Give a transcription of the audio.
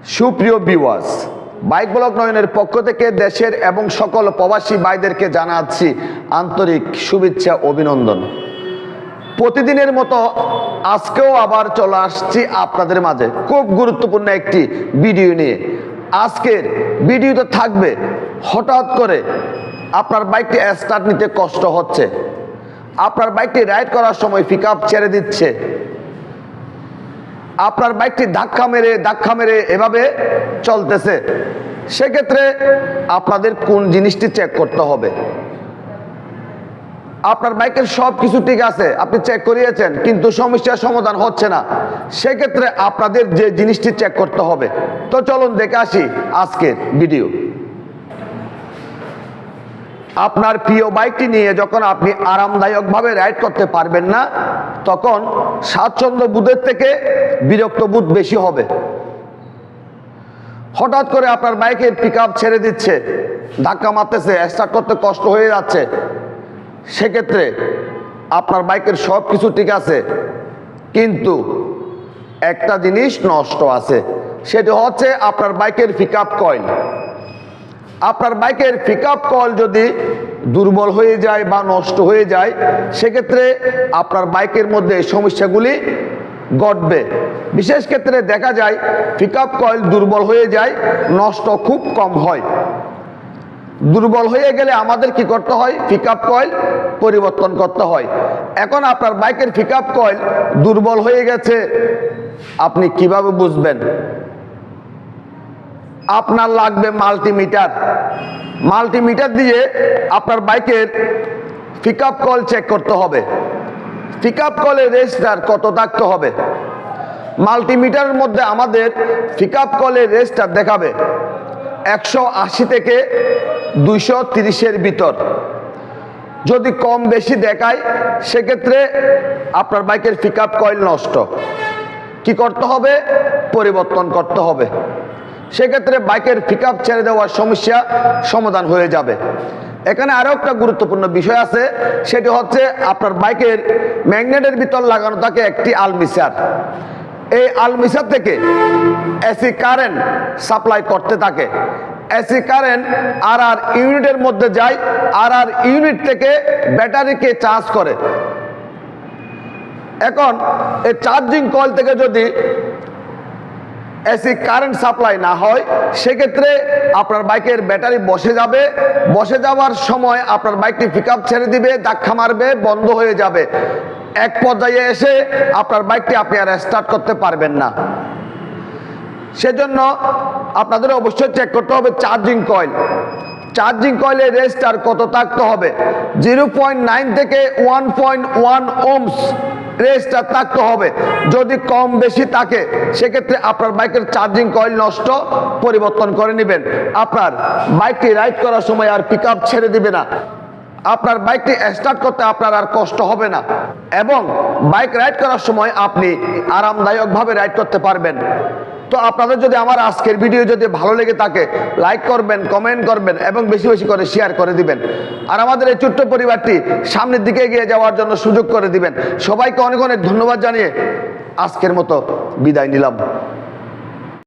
সুপ্রিয় viewers, bike blog নয়নের পক্ষ থেকে দেশের এবং সকল প্রবাসী ভাইদেরকে জানাচ্ছি আন্তরিক শুভেচ্ছা অভিনন্দন। প্রতিদিনের মতো আজকেও আবার চলে আসছি আপনাদের মাঝে খুব গুরুত্বপূর্ণ একটি ভিডিও নিয়ে। আজকের ভিডিওতে থাকবে হঠাৎ করে আপনার বাইকটি স্টার্ট নিতে কষ্ট হচ্ছে, আপনার বাইকটি রাইড করার সময় পিকআপ ছেড়ে দিচ্ছে, আপনার বাইকটি ধাক্কা মেরে এভাবে চলতেছে। সেক্ষেত্রে আপনাদের কোন জিনিসটি চেক করতে হবে? আপনার বাইকের সব কিছু ঠিক আছে, আপনি চেক করিয়েছেন কিন্তু সমস্যার সমাধান হচ্ছে না, সেক্ষেত্রে আপনাদের যে জিনিসটি চেক করতে হবে। তো চলুন দেখে আসি আজকের ভিডিও। আপনার প্রিয় বাইকটি নিয়ে যখন আপনি আরামদায়কভাবে রাইড করতে পারবেন না, তখন স্বাচ্ছন্দ্য বোধের থেকে বিরক্ত বোধ বেশি হবে। হঠাৎ করে আপনার বাইকের পিকআপ ছেড়ে দিচ্ছে, ধাক্কা মারতেছে, স্টার্ট করতে কষ্ট হয়ে যাচ্ছে, সেক্ষেত্রে আপনার বাইকের সব কিছু ঠিক আছে কিন্তু একটা জিনিস নষ্ট আছে, সেটি হচ্ছে আপনার বাইকের পিকআপ কয়েল। আপনার বাইকের পিকআপ কয়েল যদি দুর্বল হয়ে যায় বা নষ্ট হয়ে যায়, সেক্ষেত্রে আপনার বাইকের মধ্যে এই সমস্যাগুলি ঘটবে। বিশেষ ক্ষেত্রে দেখা যায় পিকআপ কয়েল দুর্বল হয়ে যায়, নষ্ট খুব কম হয়। দুর্বল হয়ে গেলে আমাদের কি করতে হয়? পিকআপ কয়েল পরিবর্তন করতে হয়। এখন আপনার বাইকের পিকআপ কয়েল দুর্বল হয়ে গেছে, আপনি কিভাবে বুঝবেন? আপনার লাগবে মাল্টিমিটার। মাল্টিমিটার দিয়ে আপনার বাইকের পিকআপ কয়েল চেক করতে হবে। পিকআপ কয়েলের রেজিস্টার কত থাকতে হবে? মাল্টিমিটারের মধ্যে আমাদের পিকআপ কয়েলের রেজিস্টার দেখাবে 180 থেকে 230-এর ভিতর। যদি কম বেশি দেখায়, সেক্ষেত্রে আপনার বাইকের পিকআপ কয়েল নষ্ট। কি করতে হবে? পরিবর্তন করতে হবে। সেক্ষেত্রে বাইকের পিকআপ ছেড়ে দেওয়ার সমস্যা সমাধান হয়ে যাবে। এখানে আরো একটা গুরুত্বপূর্ণ বিষয় আছে, সেটি হচ্ছে আপনার বাইকের ম্যাগনেটের ভিতর লাগানো থাকে একটি আলমিসার। এই আলমিসার থেকে এসি কারেন্ট সাপ্লাই করতে থাকে। এসি কারেন্ট আর ইউনিটের মধ্যে যায়, আর ইউনিট থেকে ব্যাটারিকে চার্জ করে। এখন এই চার্জিং কয়েল থেকে যদি এসি কারেন্ট সাপ্লাই না হয়, সেক্ষেত্রে আপনার বাইকের ব্যাটারি বসে যাবে। বসে যাওয়ার সময় আপনার বাইকটি পিকআপ ছেড়ে দিবে, ধাক্কা মারবে, বন্ধ হয়ে যাবে। এক পর্যায়ে এসে আপনার বাইকটি আপনি আর স্টার্ট করতে পারবেন না। সেজন্য আপনাদের অবশ্যই চেক করতে হবে চার্জিং কয়েল। চার্জিং কয়েলের রেজিস্টার কত থাকতে হবে? 0.9 থেকে 1.1 ওহমস রেজিস্টার থাকতে হবে। যদি কম বেশি থাকে, সেক্ষেত্রে আপনার বাইকের চার্জিং কয়েল নষ্ট, পরিবর্তন করে নেবেন। আপনার বাইকটি রাইড করার সময় আর পিকআপ ছেড়ে দিবে না, আপনার বাইকটি স্টার্ট করতে আপনার আর কষ্ট হবে না, এবং বাইক রাইড করার সময় আপনি আরামদায়কভাবে রাইড করতে পারবেন। তো আপনাদের যদি আমার আজকের ভিডিও যদি ভালো লেগে থাকে, লাইক করবেন, কমেন্ট করবেন এবং বেশি বেশি করে শেয়ার করে দিবেন। আর আমাদের এই ছোট্ট পরিবারটি সামনের দিকে এগিয়ে যাওয়ার জন্য সুযোগ করে দিবেন। সবাইকে অনেক অনেক ধন্যবাদ জানিয়ে আজকের মতো বিদায় নিলাম।